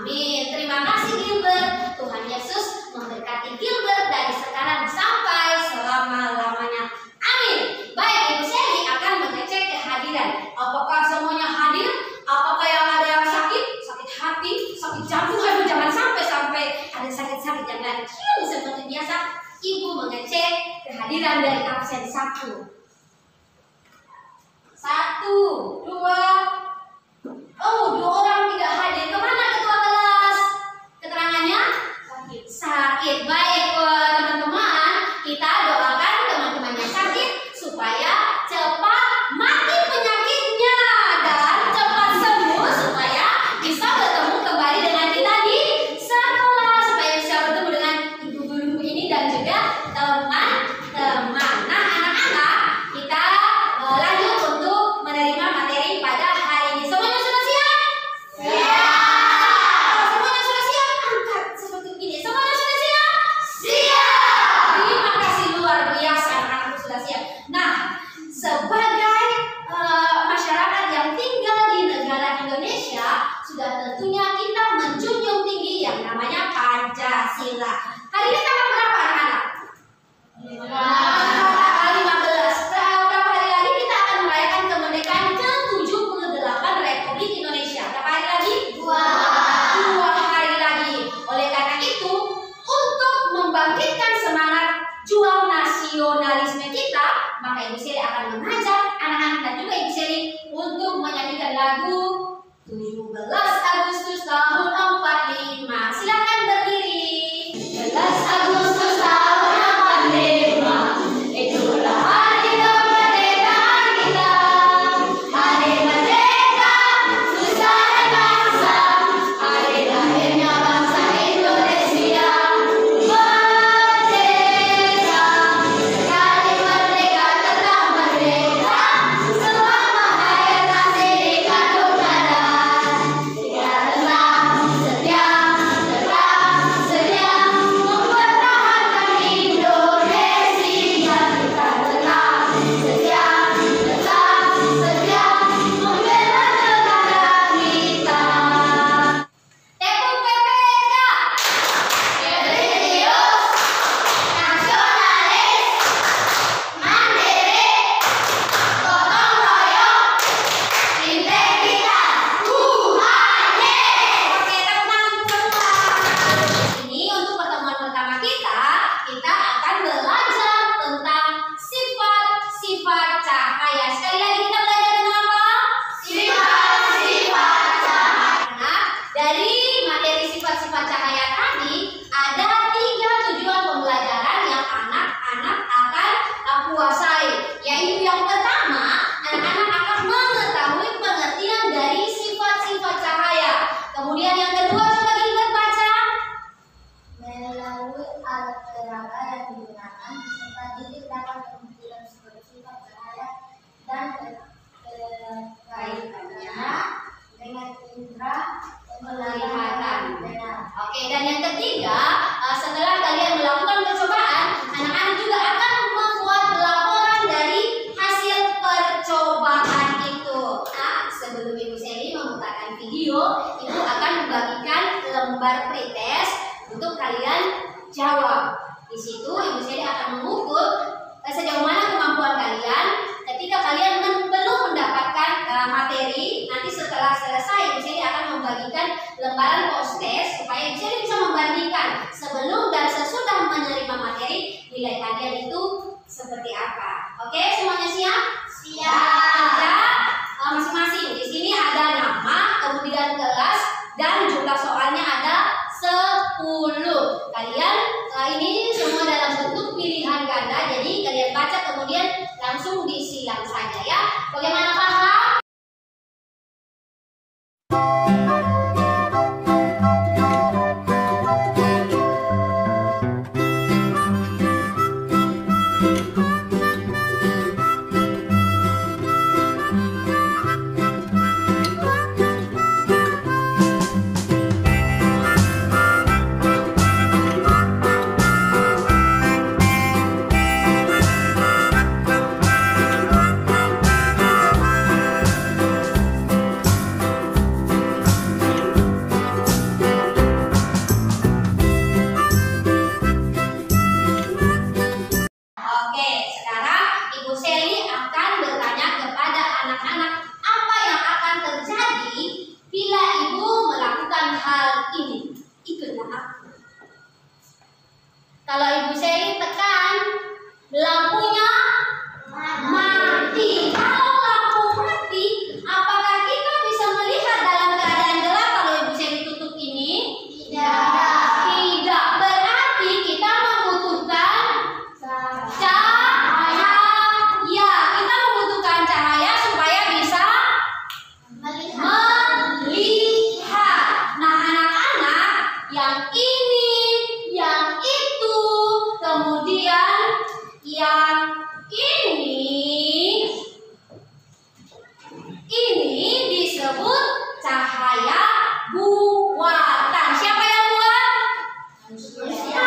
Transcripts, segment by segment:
Amin. Terima kasih Gilbert. Tuhan Yesus memberkati Gilbert dari sekarang sampai selama-lamanya. Amin. Baik, Ibu Shelly akan mengecek kehadiran. Apakah semuanya hadir? Apakah yang ada yang sakit? Sakit hati, sakit jantung? Aduh, jangan sampai ada sakit-sakit yang lain. Seperti biasa, Ibu mengecek kehadiran dari absen 1. 1, 2. Oh, 2 orang tidak hadir. Kemana ketua kelas? Keterangannya? Sakit. Sakit. Baik, teman-teman. Kita doakan teman-teman yang sakit supaya cepat mati penyakitnya dan cepat sembuh supaya bisa bertemu kembali dengan kita di sekolah, supaya bisa bertemu dengan ibu guru ini dan juga teman-teman. Nah, anak-anak, kita lanjut untuk menerima materi pada hari ini. Semuanya sudah siap? Siap. Kalau semuanya sudah siap, angkat seperti ini. Semuanya sudah siap? Siap. Terima kasih, luar biasa, anak-anakku sudah siap. Nah, sebagai masyarakat yang tinggal di negara Indonesia, sudah tentunya kita menjunjung tinggi yang namanya Pancasila. Hari ini tanggal berapa, anak-anak? 15. Berapa hari lagi kita akan merayakan kemerdekaan ke-78 Republik Indonesia? Berapa hari lagi? 2 hari lagi. Oleh karena itu, untuk membangkitkan semangat juang nasionalisme kita, maka Ibu Shelly akan mengajak anak-anak dan juga Ibu Shelly untuk menyanyikan lagu 17 Agustus tahun 45. Silakan berdiri. 17 Agustus tahun 45, itulah hari kemerdekaan kita. Hari merdeka, nusa dan bangsa, hari lahirnya bangsa Indonesia. Merdeka, sekali merdeka tetap merdeka, selama hayat nasi dikandung badan. Kita tetap setia, mempertahankan Indonesia. Kita tetap setia, membela negara kita. Tepuk PPK. Religius, nasionalis, mandiri, gotong royong, integritas. Tuhan Yesus. Oke, tepuk tangan semua. Ini untuk pertemuan pertama kita akan belajar tentang sifat-sifat cahaya. Sekali lagi kita belajar tentang apa? Sifat-sifat cahaya. Nah, dari materi sifat-sifat cahaya tadi ada 3 tujuan pembelajaran yang anak-anak akan kuasai. Yaitu yang pertama, anak-anak akan mengetahui pengertian dari sifat-sifat cahaya. Kemudian yang kedua, coba kita baca. Melalui alat peraga yang digunakan, peserta didik dapat menentukan sifat cahaya dan kaitannya dengan indera Penglihatan. benar. Oke, dan yang ketiga, setelah kalian melakukan percobaan, anak-anak juga akan membuat laporan dari hasil percobaan itu. Nah, sebelum Ibu Shelly memutarkan video, Ibu akan membagikan lembar pretest untuk kalian jawab. Di situ Ibu Shelly akan mengukur sejauh mana kemampuan kalian. Ketika kalian belum mendapatkan materi, nanti setelah selesai Ibu Shelly akan membagikan lembaran post-test supaya Ibu Shelly bisa membandingkan sebelum dan sesudah menerima materi, nilai kalian itu seperti apa. Oke, semuanya siap? Siap. Ada masing-masing. Di sini ada nama, kemudian kelas, dan jumlah soalnya ada 10. Kalian ini semua dalam bentuk pilihan ganda, jadi kalian baca kemudian langsung disilang saja ya. Bagaimana, paham? Bila ibu melakukan hal ini, ikutlah aku. Kalau ibu Sally tekan lampunya mati. Kalau lampu mati, apakah kita bisa melihat dalam keadaan gelap kalau ibu Sally tutup ini? Tidak. Berarti kita membutuhkan cahaya. Kita membutuhkan cahaya supaya bisa melihat. Nah, anak-anak, yang ini, yang itu, kemudian yang ini disebut cahaya buatan. Siapa yang buat? Manusia.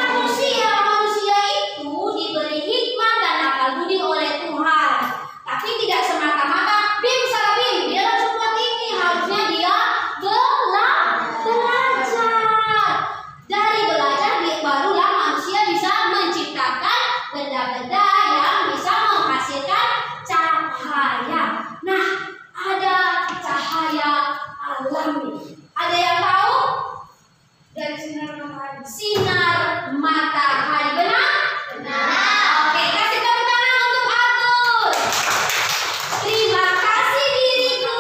Manusia itu diberi hikmat dan akal budi oleh Tuhan. Tapi tidak semata-mata Bim salah Bim, dia langsung buat ini. Harusnya dia belajar. Dari belajar barulah manusia bisa menciptakan benda-benda yang bisa menghasilkan cahaya. Nah, ada cahaya alami. Ada yang tahu? Dari sinar matahari. Sinar matahari, benar? Oke, kasih tepuk tangan untuk Atul. Terima kasih diriku,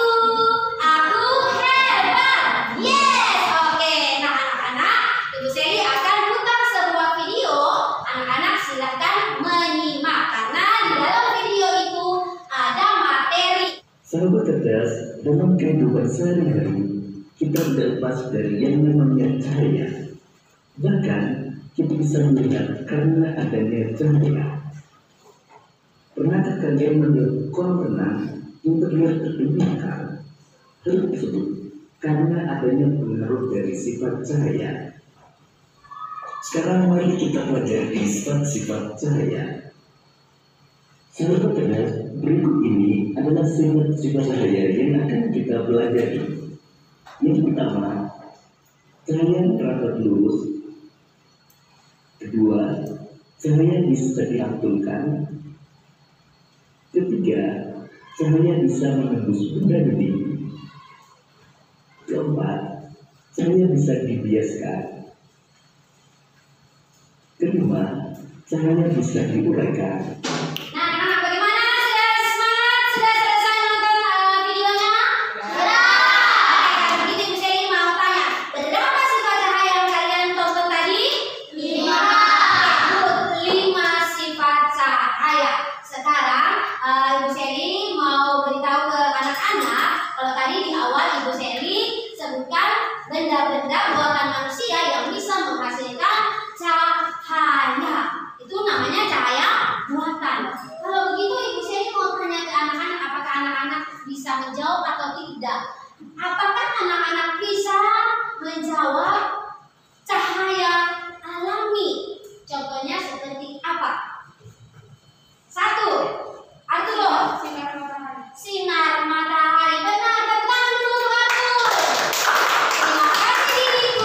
aku hebat. Yes. Oke, nah anak-anak, Ibu Sally akan putar sebuah video. Anak-anak silakan menyimak karena di dalam video itu ada materi. Sahabat cerdas, dalam kehidupan sehari-hari kita tidak lepas dari yang namanya cahaya. Bahkan kita bisa melihat karena adanya cahaya. Pernahkah kalian melihat kolam renang yang terlihat terbakar? Hal tersebut karena adanya pengaruh dari sifat cahaya. Sekarang mari kita pelajari sifat-sifat cahaya. Sahabat cerdas, berikut ini adalah sifat-sifat cahaya yang akan kita pelajari. Yang pertama, cahaya rapat lurus. Kedua, cahaya bisa diantulkan. Ketiga, cahaya bisa menembus benda bening. Keempat, cahaya bisa dibiaskan. Kelima, cahaya bisa diuraikan. Nah, anak-anak bagaimana? Sudah semangat? Sudah selesai nonton videonya? Sudah. Oke, begitu Ibu Sally mau tanya, berapa sifat cahaya yang kalian tonton tadi? 5. Oke, 5 sifat cahaya. Sekarang Ibu Sally mau beritahu ke anak-anak. Kalau tadi di awal Ibu Sally sebutkan benda-benda buatan manusia yang bisa menghasilkan cahaya. Itu namanya cahaya buatan. Kalau begitu Ibu Sally mau tanya ke anak-anak, apakah anak-anak bisa menjawab atau tidak? Apakah anak-anak bisa menjawab cahaya alami? Contohnya seperti apa? 1. Arturo. Sinar matahari. Benar, tepuk tangan dulu untuk Arturo. Terima kasih diriku.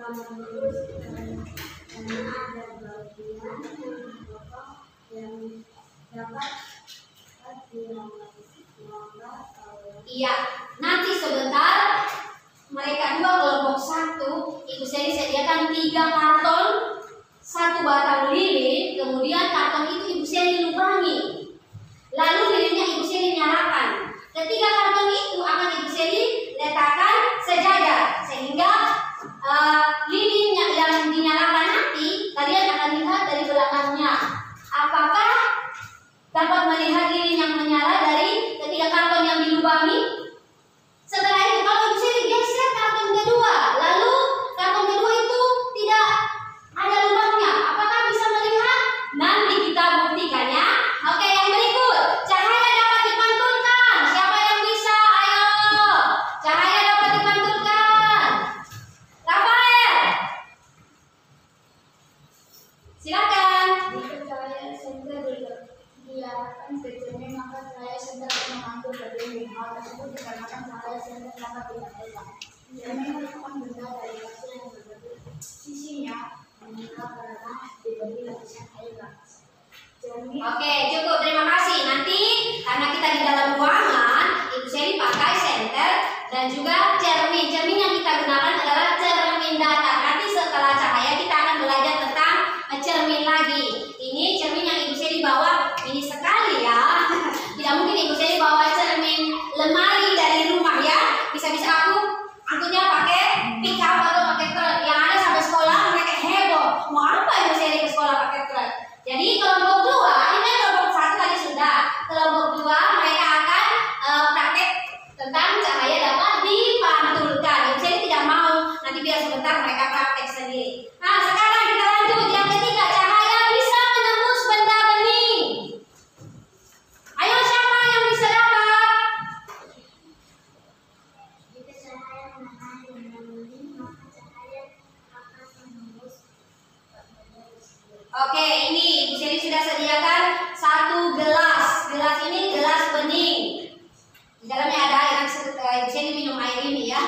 menembus karena ada bagian yang dipotong yang dapat dilonggar oleh Iya, nanti sebentar mereka dua kelompok satu, Ibu Seli sediakan 3 karton, 1 batang lilin, kemudian karton itu Ibu Seli lubangi. Lalu lilinnya Ibu Seli nyalakan. Ketiga karton itu akan Ibu Seli letakkan sejajar sehingga lilin yang dinyalakan nanti kalian akan lihat dari belakangnya. Apakah dapat melihat lilin yang menyala dari ketiga karton yang dilubangi? Setelah itu kalau Ibu Seli geser karton kedua, lalu karton kedua itu tidak ada lubangnya, apakah bisa melihat? Nanti kita buktikan ya. Oke, yang berikut, cahaya dapat dipantulkan. Siapa yang bisa? Ayo, cahaya dapat dipantulkan. Rafael, silakan. jika cahaya senter diarahkan ke cermin, maka cahaya senter akan memantul ke dinding. Hal tersebut dikarenakan cahaya senter dapat dipantulkan. Cermin merupakan benda dari kaca yang berbeda sisinya, meninggal karena diberi lapisan air panas. Cermin Oke, cukup. Terima kasih. Nanti karena kita di dalam ruangan, Ibu Seli pakai senter dan juga cermin. Cermin yang kita gunakan adalah cermin datar. Nanti setelah cahaya kita akan belajar tentang cermin lagi. Ini cermin yang Ibu Seli bawa ini sekali ya. Tidak mungkin Ibu Seli bawa cermin lemari dari rumah ya. Bisa-bisa aku angkutnya pakai pick up atau pakai truk. Yang ada sampai sekolah mereka heboh. Mau apa Ibu Seli ke sekolah pakai truk? Jadi kelompok 2, ini kan kelompok 1 tadi sudah. Kelompok 2 mereka akan praktek tentang cahaya dapat dipantulkan. Ibu Seli tidak mau, nanti biar sebentar mereka praktek sendiri. Nah, sekarang kita lanjut yang ketiga, cahaya bisa menembus benda bening. Ayo siapa yang bisa dapat? jika cahaya mengenai benda bening, maka cahaya akan menembus benda tersebut. Oke, ini Ibu Seli sudah sediakan 1 gelas. Gelas ini gelas bening. Di dalamnya ada air. Ibu Seli minum air ini ya.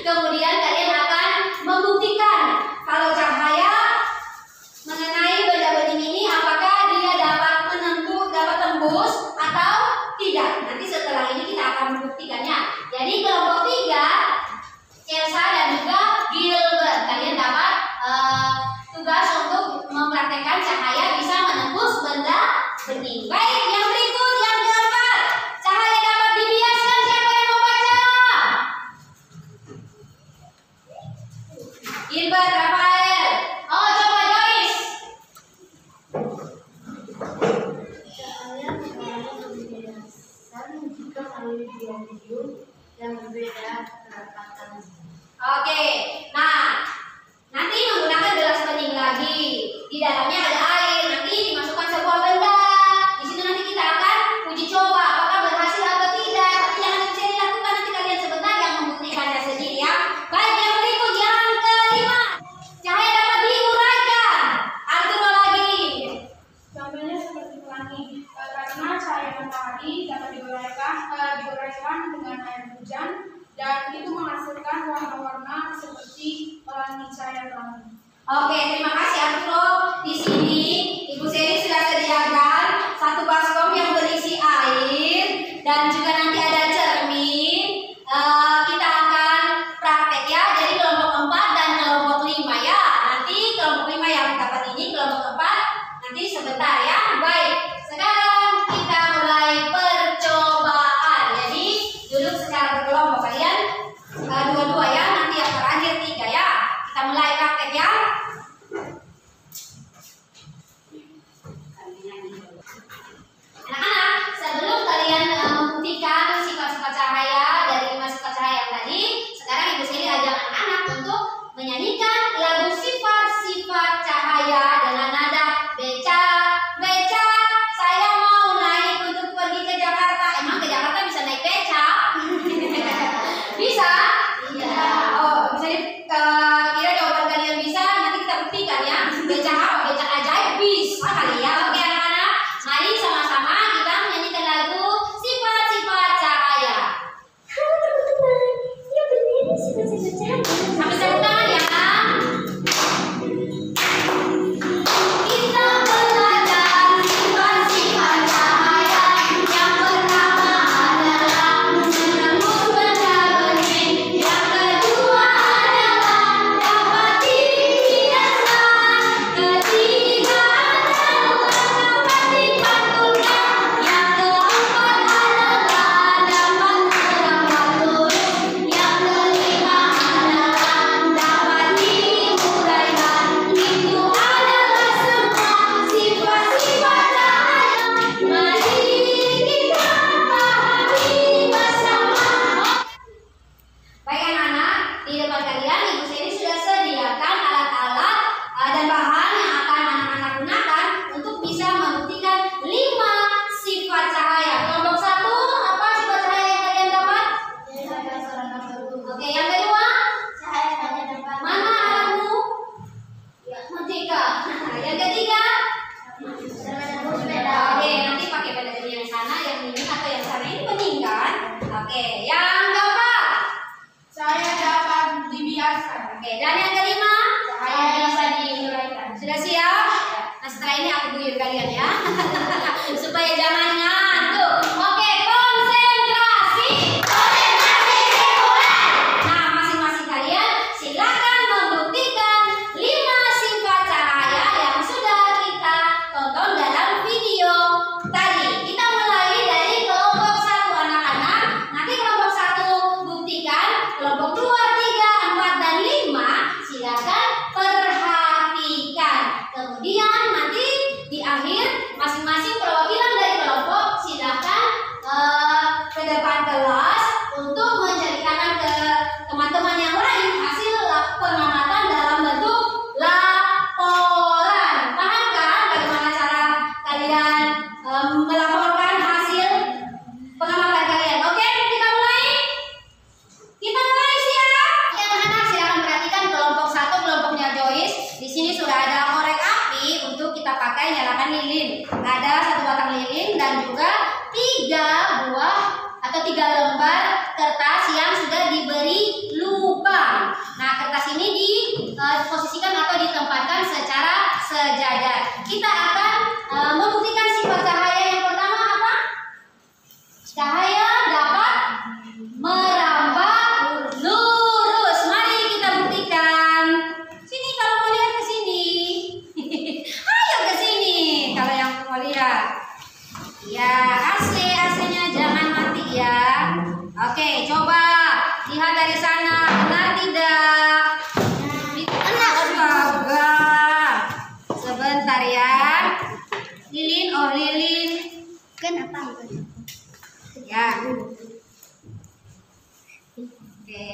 Kemudian kalian akan membuktikan kalau cahaya mengenai benda bening ini apakah dia dapat tembus atau tidak. Nanti setelah ini kita akan membuktikannya. Jadi kelompok 3, Elsa dan juga Gilbert, kalian dapat tugas untuk mempraktekkan cahaya bisa menembus benda bening. Baik, yang berikut yang keempat, cahaya dapat dibiaskan. Siapa yang mau baca? Gilbert, Rafael. Oh, coba Joyce. Cahaya mengalami pembiasan jika medium yang berbeda kedapatan. Oke, nah nanti menggunakan gelas bening lagi. Di dalamnya ada air. Nanti dimasukkan sebuah benda. Di situ nanti kita akan uji coba apakah berhasil atau tidak. Tapi jangan bisa dilakukan, nanti kalian sebentar yang membuktikannya sendiri ya. Baik, yang berikut yang kelima, cahaya dapat diuraikan. Arturo lagi. Contohnya seperti pelangi, karena cahaya matahari dapat diuraikan dengan air hujan dan itu menghasilkan warna-warna seperti pelangi cahaya pelangi. Oke, terima kasih Arturo. Di sini Ibu Seli sudah sediakan 1 baskom yang berisi air dan juga nanti ada cermin. Kita akan praktek ya. Jadi kelompok 4 dan kelompok 5 ya. Nanti kelompok 5 yang dapat ini, kelompok 4 nanti sebentar ya. Baik, sekarang kita mulai percobaan. Jadi duduk secara berkelompok kalian. Dua-dua ya. Nanti yang terakhir 3 ya. Kita mulai praktek ya. ini aku guyur kalian ya. Supaya jangan ngantuk. Oke, konsentrasi. Konsentrasi dimulai. Nah, masing-masing kalian silakan membuktikan 5 sifat cahaya yang sudah kita tonton dalam video tadi. Kita mulai dari kelompok 1 anak-anak. Nanti kelompok 1 buktikan, kelompok 2, 3, 4, dan 5 silakan perhatikan. Kemudian nanti di akhir masing-masing perwakilan dari kelompok silakan ke depan kelas untuk menceritakan ke teman-teman yang lain hasil pengamatan dalam bentuk laporan. Paham kan bagaimana cara kalian melaporkan hasil pengamatan kalian? Oke, kita mulai. Kita mulai siap. Oke, anak-anak silakan perhatikan kelompok 1, kelompoknya Joyce. Di sini sudah ada korek api untuk kita pakai nyalakan lilin. Ada 1 batang lilin dan juga 3 buah atau 3 lembar kertas yang sudah diberi lubang. Nah, kertas ini diposisikan atau ditempatkan secara sejajar. Kita akan membuktikan sifat cahaya yang pertama apa? Cahaya dapat merambat lurus. Mari kita buktikan. Sini kalau mau lihat ke sini. Ayo ke sini kalau yang mau lihat. Ya, AC-nya jangan mati ya. Oke, coba lihat dari sana. Benar tidak? Astaga. Sebentar ya. Lilin, oh lilin. Kenapa? Ya. Oke.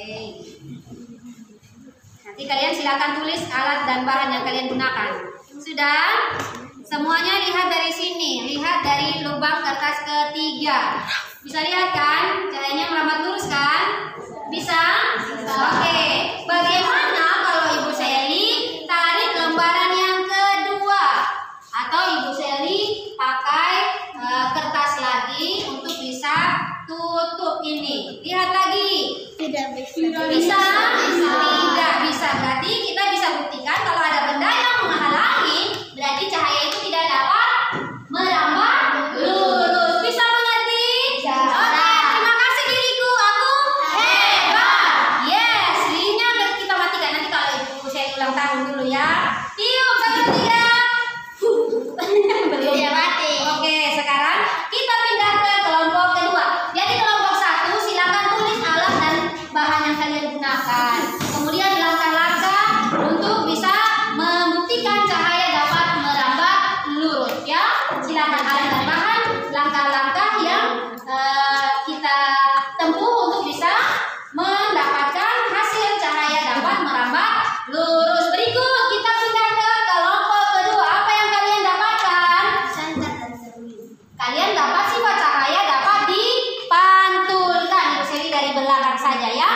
Nanti kalian silakan tulis alat dan bahan yang kalian gunakan. Sudah? Semuanya lihat dari sini. Lihat dari lubang kertas ketiga. Bisa lihat kan? Cahayanya merambat lurus kan? Bisa? Oke. Bagaimana kalau Ibu Sally tarik lembaran yang kedua? Atau Ibu Sally pakai kertas lagi untuk bisa tutup ini. Lihat lagi. Tidak bisa. Bisa? Tidak bisa. Berarti kita bisa buktikan kalau ada benda yang menghalangi, berarti cahaya itu tidak dapat merambat lurus. Bisa mengerti? Bisa. Oke, terima kasih diriku. Aku hebat. Yes, lilinnya kita matikan nanti kalau Ibu saya ulang tahun dulu ya. Tiup 1, 2, 3. Belum Tidak mati. Oke, sekarang kita pindah ke kelompok kedua. Jadi kelompok 1 silakan tulis alat dan bahan yang kalian gunakan. Kemudian langkah-langkah untuk bisa membuktikan cahaya dapat merambat lurus ya. Silakan alat dan bahan, langkah-langkah yang kita tempuh untuk bisa mendapatkan hasil cahaya dapat merambat lurus. Berikut kita pindah ke kelompok kedua. Apa yang kalian dapatkan? Senter dan cermin. Kalian dapat sifat cahaya dapat dipantulkan. Ibu Sally dari belakang saja ya.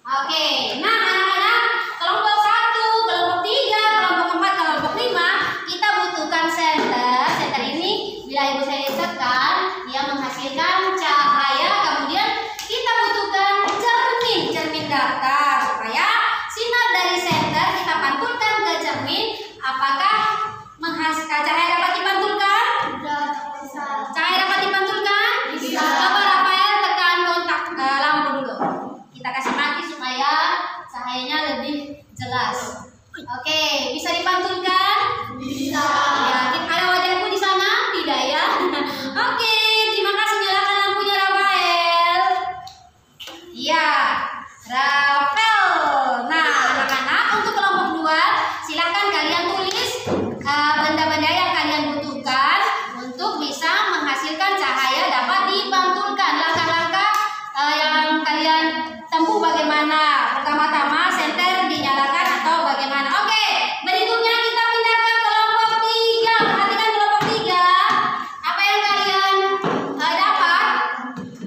Oke, nah anak-anak kelompok 1, kelompok 3, kelompok 4, kelompok 5 kita butuhkan senter. Senter ini bila Ibu Sally tekan dia menghasilkan cahaya. Kemudian kita butuhkan cermin datar supaya sinar dari senter kita pantulkan ke cermin. Apakah menghasilkan cahaya dapat dipantulkan? Bisa. Cahaya dapat dipantulkan? Bisa. Coba Rafael tekan kontak lampu dulu. Kita kasih mati supaya cahayanya lebih jelas. Oke, bisa dipantulkan? Bisa. Ya, ada wajahku di sana? Tidak ya? Oke, terima kasih. Nyalakan lampunya Rafael. Iya, Rafael. Nah, anak-anak untuk kelompok 2 silakan kalian tulis benda-benda yang kalian butuhkan untuk bisa menghasilkan cahaya dapat dipantulkan. Langkah-langkah yang kalian tempuh bagaimana? Pertama-tama senter dinyalakan atau bagaimana? Oke, berikutnya kita pindah ke kelompok 3. Perhatikan kelompok 3. Apa yang kalian dapat?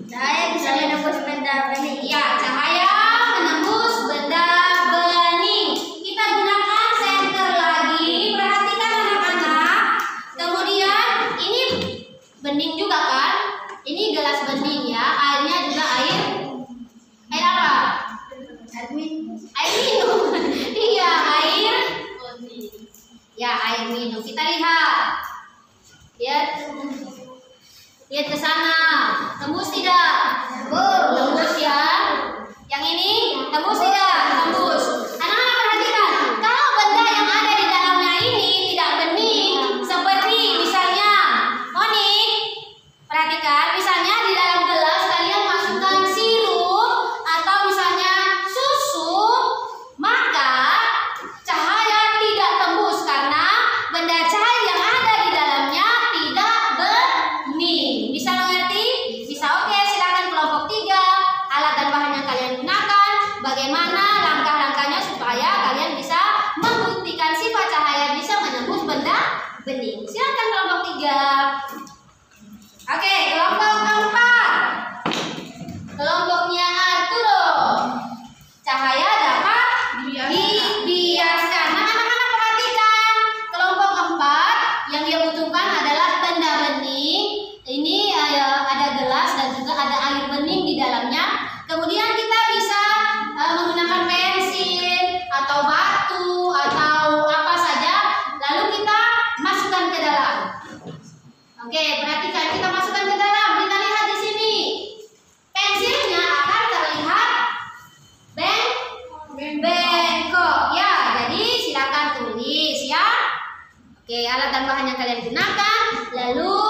Saya bisa menembus benda benih. Iya, cahaya menembus benda bening. Kita gunakan senter lagi. Perhatikan anak-anak. Kemudian ini bening juga kan? Ini gelas bening ya. Airnya juga air apa? Admin. Air minum. Iya, air Ya, air minum. Kita lihat. Lihat ke sana. Tembus tidak? Tembus ya. Yang ini tembus tidak? Tembus. Anak-anak perhatikan. Kalau benda yang ada di dalamnya ini tidak bening, seperti misalnya, Monik, perhatikan. Misalnya di dalam gelas kalian masukkan sirup atau misalnya susu, maka cahaya tidak tembus karena benda cair yang ada di dalamnya tidak bening. Bisa mengerti? Bisa. Oke, silakan kelompok 3. Alat dan bahan yang kalian gunakan, bagaimana langkah-langkahnya supaya kalian bisa membuktikan sifat cahaya bisa menembus benda bening. Silakan kelompok 3. Oke, kelompok 4. Kelompoknya Arturo. Cahaya dapat dibiaskan. Nah, anak-anak perhatikan. Kelompok 4 yang dia butuhkan adalah benda bening. Ini ada gelas dan juga ada air bening di dalamnya. Kemudian kita bisa menggunakan pensil atau batu atau apa saja. Lalu kita masukkan ke dalam. Oke, perhatikan, kita masukkan ke dalam. Kita lihat di sini. Pensilnya akan terlihat bengkok. Ya, jadi silakan tulis ya. Oke, alat dan bahan yang kalian gunakan. Lalu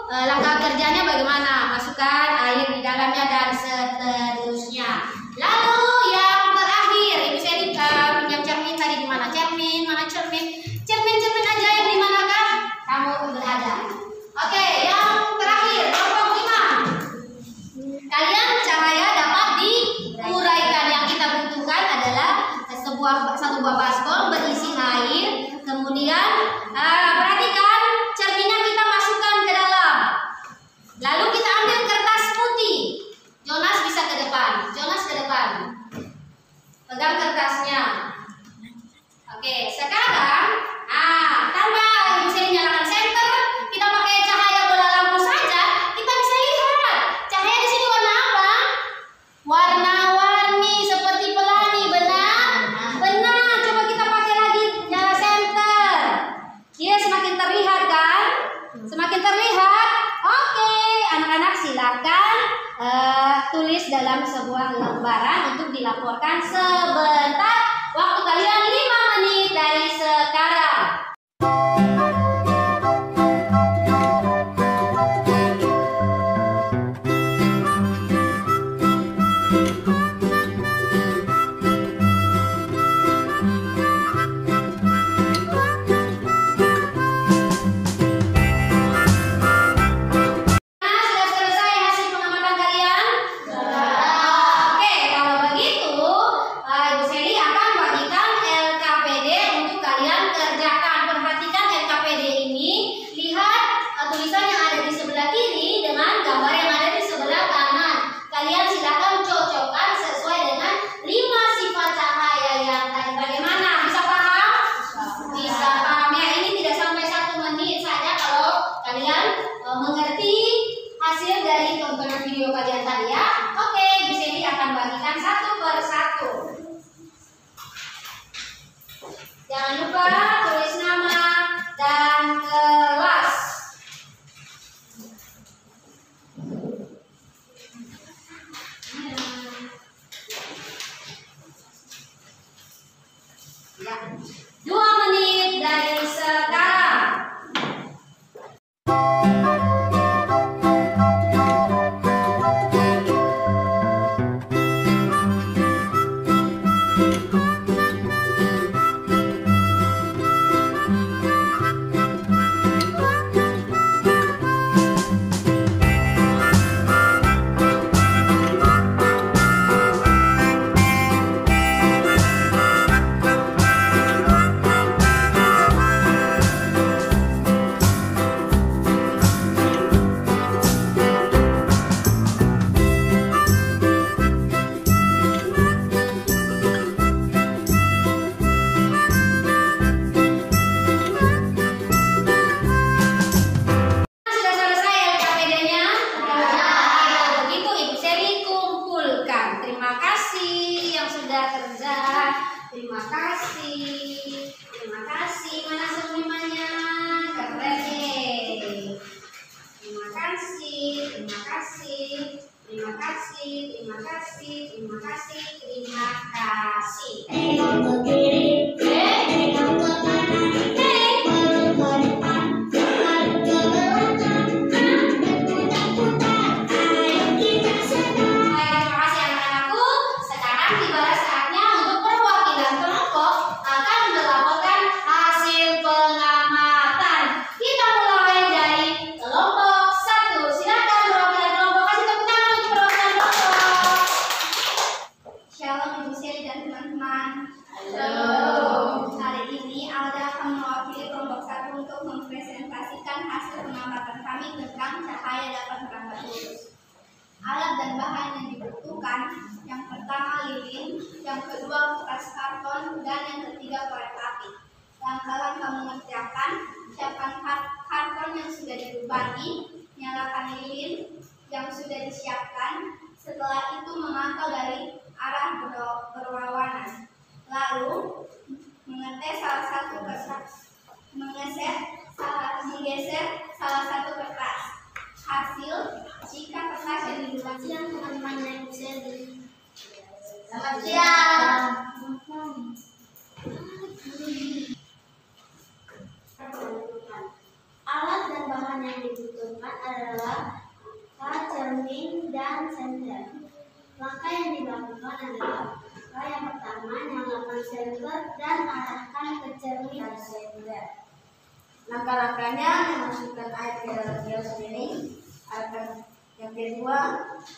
langkah kerjanya bagaimana? Masukkan air di dalamnya dan seterusnya. Lalu yang terakhir, Ibu Seli pinjam cermin tadi di mana? Cermin, mana cermin? Cermin ajaib di manakah kamu berada? Oke, yang terakhir, kelompok 5. Kalian cahaya dapat diuraikan. Yang kita butuhkan adalah satu buah baskom berisi air. Kemudian perhatikan, cerminnya kita masukkan ke dalam. Lalu kita ambil kertas putih. Jonas bisa ke depan. Jonas ke depan. Pegang kertasnya. Oke, sekarang tanpa bisa dinyalakan senter, kita pakai cahaya bola lampu saja, kita bisa lihat cahaya di sini warna apa? Warna-warni seperti pelangi, benar? Benar. Coba kita pakai lagi senter. Dia semakin terlihat kan? Semakin terlihat. Oke, anak-anak silakan tulis dalam sebuah lembaran untuk dilaporkan sebentar. Waktu kalian 5 menit dari sekarang. Sudah selesai hasil pengamatan kalian? Oke, kalau begitu Ibu Seli akan bagikan LKPD untuk kalian kerjakan. Perhatikan LKPD ini, lihat tulisan yang ada di sebelah kiri dengan gambar yang ada di sebelah kanan. Kalian silakan cocokkan sesuai dengan 5 sifat cahaya yang tadi. Bagaimana? Bisa paham? Bisa paham ya. Ini tidak sampai 1 menit saja kalau kalian mengerti hasil dari tontonan video kalian tadi ya. Oke, Ibu Seli akan bagikan satu per satu. Jangan lupa tulis nama dan kelas. Ya, 2 menit dari sekarang. Terima kasih. Mana cermin? Tengok ke kiri, tengok ke kanan, lalu ke depan, lalu ke belakang, berputar-putar, ayo kita senang. Baik, terima kasih anak-anakku. Sekarang tiba saatnya untuk perwakilan kelompok akan melaporkan hasil pengamatan. Kita mulai dari kelompok 1. Silakan perwakilan kelompok, kasih tepuk tangan untuk perwakilan kelompok. Shalom Ibu Seli dan teman-teman. Halo. Hari ini Alda akan mewakili kelompok 1 untuk mempresentasikan hasil pengamatan kami tentang cahaya dapat merambat lurus. Alat dan bahan yang dibutuhkan, yang pertama lilin, yang kedua kertas karton, dan yang ketiga korek api. Langkah-langkah mengerjakan: siapkan karton yang sudah dilubani, nyalakan lilin yang sudah disiapkan. Setelah itu memantau dari arah berlawanan. Lalu menggeser salah satu kertas. Hasil jika kertas yang dilubani. Siang teman-teman yang bisa Selamat siang. Alat dan bahan yang dibutuhkan adalah cermin dan senter. Langkah yang dilakukan adalah yang pertama, nyalakan senter dan arahkan ke cermin dan senter. Langkah-langkahnya memasukkan air ke dalam gelas ini. Yang kedua,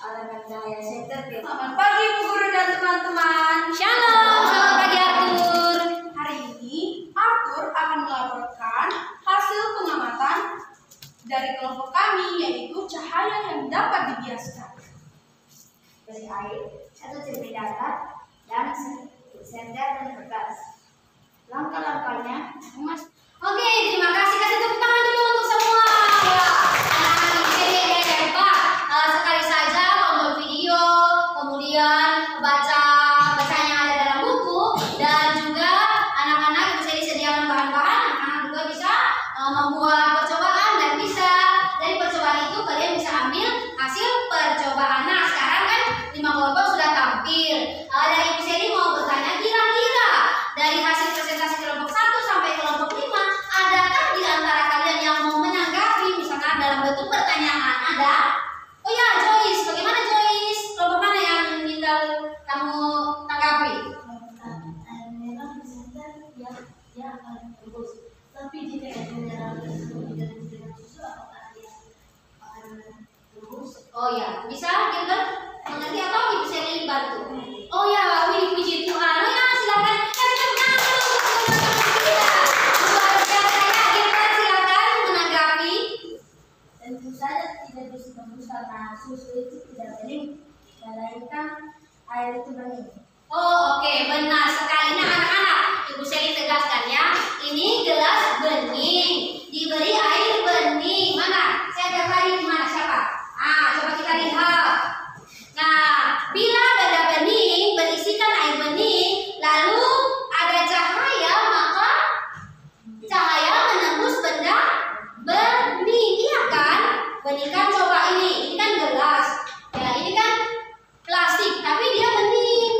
arahkan cahaya senter ke Selamat pagi Bu Guru dan teman-teman. Shalom, selamat pagi Arthur. Hari ini Arthur akan melaporkan hasil pengamatan dari kelompok kami, yaitu cahaya yang dapat dibiaskan. dari air, satu cermin datar, dan senter dan kertas. Langkah-langkahnya Oke, terima kasih. Kasih tepuk tangan dulu untuk semua. Ya, anak-anak di sini hebat. Sekali saja tonton video, kemudian baca yang ada dalam buku, dan juga anak-anak yang bisa disediakan bahan-bahan. Anak-anak juga bisa membuat percobaan dan bisa dari percobaan itu kalian bisa ambil hasil percobaan. Nah, sekarang kan 5 kelompok sudah tampil. Dari Ibu Seli mau bertanya, kira-kira dari hasil presentasi kelompok 1 sampai kelompok 5, adakah di antara kalian yang mau menanggapi misalkan dalam bentuk pertanyaan? Ada? Oh ya, Joyce. Bagaimana Joyce? Kelompok mana yang minta kamu tanggapi? memang senter dia akan bagus. Tapi jika menyerang dengan susu, apakah dia akan bagus? Oh ya, bisa Gilbert mengerti atau Ibu Seli bantu? Oh ya, wih, puji Tuhan. Oh ya, silakan. Kasih tepuk tangan dulu untuk teman-teman kita. Luar biasa ya, Gilbert, silakan menanggapi. Tentu saja tidak bisa tembus karena susu itu tidak bening, melainkan air itu bening. Oh, oke, benar sekali. Nah, anak-anak, Ibu Seli tegaskan ya. Ini gelas bening, diberi air bening. Mana? Saya tertarik di mana? Siapa? Coba kita lihat. Nah, bila benda bening berisikan air bening, lalu ada cahaya, maka cahaya menembus benda bening. Iya kan? Bening kan, coba ini kan gelas. Ya, ini kan plastik, tapi dia bening.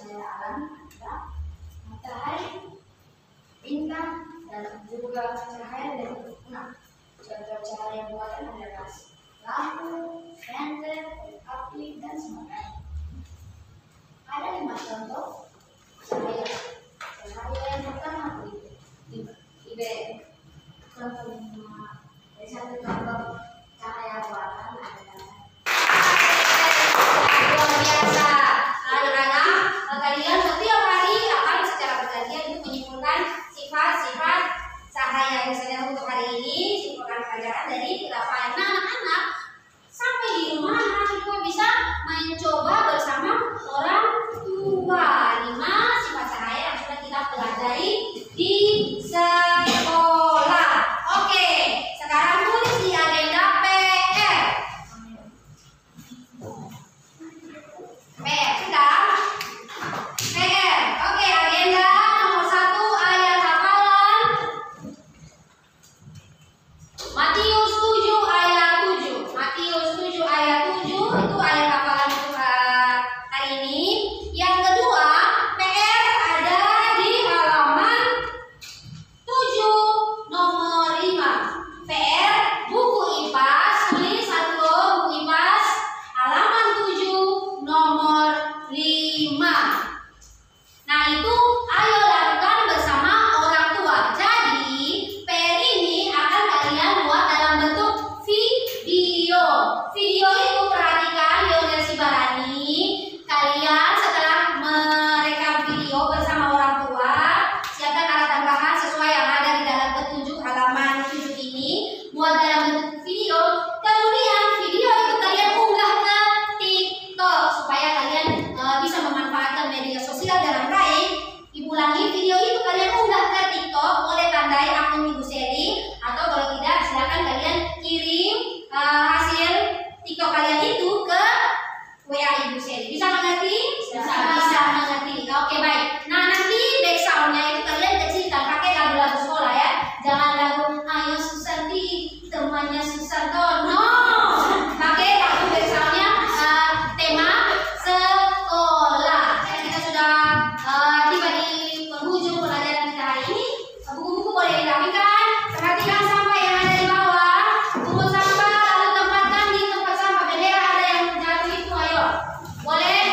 cahaya alami ada matahari, bintang, dan juga cahaya dari bulan. Contoh cahaya buatan adalah lampu, senter, api, dan sebagainya. Ada 5 contoh cahaya. Cahaya yang pertama IBE. Contoh 5 dari 1 contoh cahaya buatan adalah Luar biasa. Anak-anak, kalian setiap hari akan secara bergantian untuk menyimpulkan sifat-sifat cahaya. Misalnya untuk hari ini simpulkan pelajaran dari grafa. Nah, anak-anak sampai di rumah anak juga bisa mencoba bersama orang tua 5 sifat cahaya yang sudah kita pelajari di sekolah. Oke, sekarang tulis di agenda PR. PR sudah? PR. Oke, agenda nomor 1 ayat hafalan Matius 7 ayat 7. Matius 7 ayat 7 itu ayat hafalan untuk hari ini. Yang kedua, PR ada di halaman 7 nomor 5. PR buku IPAS, tulis satu buku IPAS halaman 7 nomor 5. Nah, itu ayo lakukan bersama orang tua. Jadi, PR ini akan kalian buat dalam bentuk video. Video itu perhatikan Lionel Sibarani. Kalian setelah merekam video bersama orang tua, siapkan alat dan bahan sesuai yang ada di dalam petunjuk halaman 7 ini. Buat dalam bentuk video. Kemudian video itu kalian unggah ke TikTok supaya kalian bisa memanfaatkan media sosial dengan baik. Diulangi, video itu kalian unggah ke TikTok, boleh tandai akun Ibu Seli, atau kalau tidak silakan kalian kirim hasil TikTok kalian itu ke WA Ibu Seli. Bisa mengerti? Bisa mengerti. Oke, baik. Nah, nanti backgroundnya itu kalian kecilkan pakai lagu-lagu sekolah ya. Jangan lagu Ayo Susanti temannya Susanto. No. Pakai lagu backgroundnya tema sekolah. Kita sudah tiba di penghujung pelajaran kita hari ini. Buku-buku boleh dirapikan. Perhatikan sampah yang ada di bawah. Pungut sampah lalu tempatkan di tempat sampah. Bendera ada yang jatuh itu, ayo. Boleh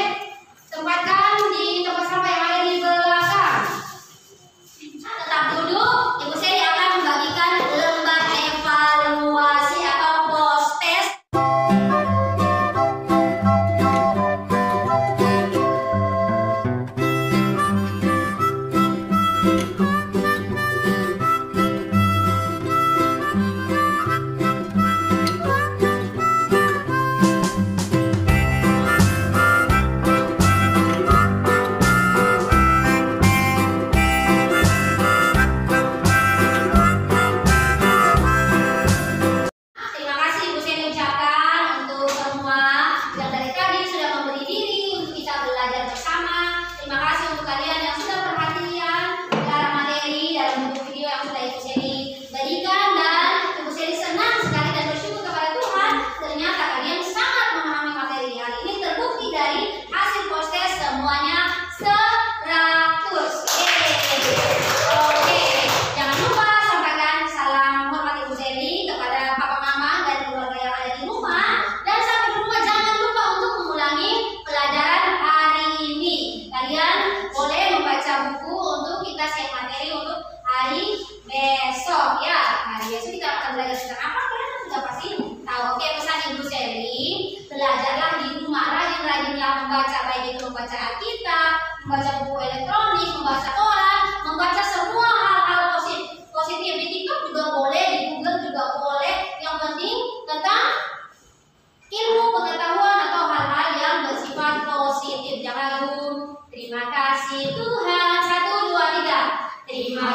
tempatkan di tempat sampah yang ada di belakang. Tetap duduk. Ibu Seri akan membagikan lembar evaluasi atau post test. Terima kasih Ibu Seni ucapkan untuk semua yang dari tadi sudah memberi diri untuk kita belajar bersama. Terima kasih untuk kalian yang sudah perhatian dalam materi dalam bentuk video yang sudah Ibu Seni berikan, dan Ibu Seni senang sekali dan bersyukur kepada Tuhan ternyata kalian sangat memahami materi hari ini, terbukti dari hasil post test semuanya 100. Oke, jangan lupa sampaikan salam hormat Ibu Seli kepada papa mama dan keluarga yang ada di rumah, dan sampai di rumah jangan lupa untuk mengulangi pelajaran hari ini. Kalian boleh membaca buku untuk kita share materi untuk hari besok ya. Hari besok kita akan belajar tentang apa, kalian sudah pasti tahu. Oke, pesan Ibu Seli, belajarlah di rumah, rajin-rajinlah membaca, baik itu membaca Alkitab, membaca buku elektronik, membaca koran, membaca semua hal-hal positif di TikTok juga boleh, di Google juga boleh. Yang penting tentang ilmu pengetahuan atau hal-hal yang bersifat positif. Jangan ragu. Terima kasih Tuhan. 1, 2, 3. Terima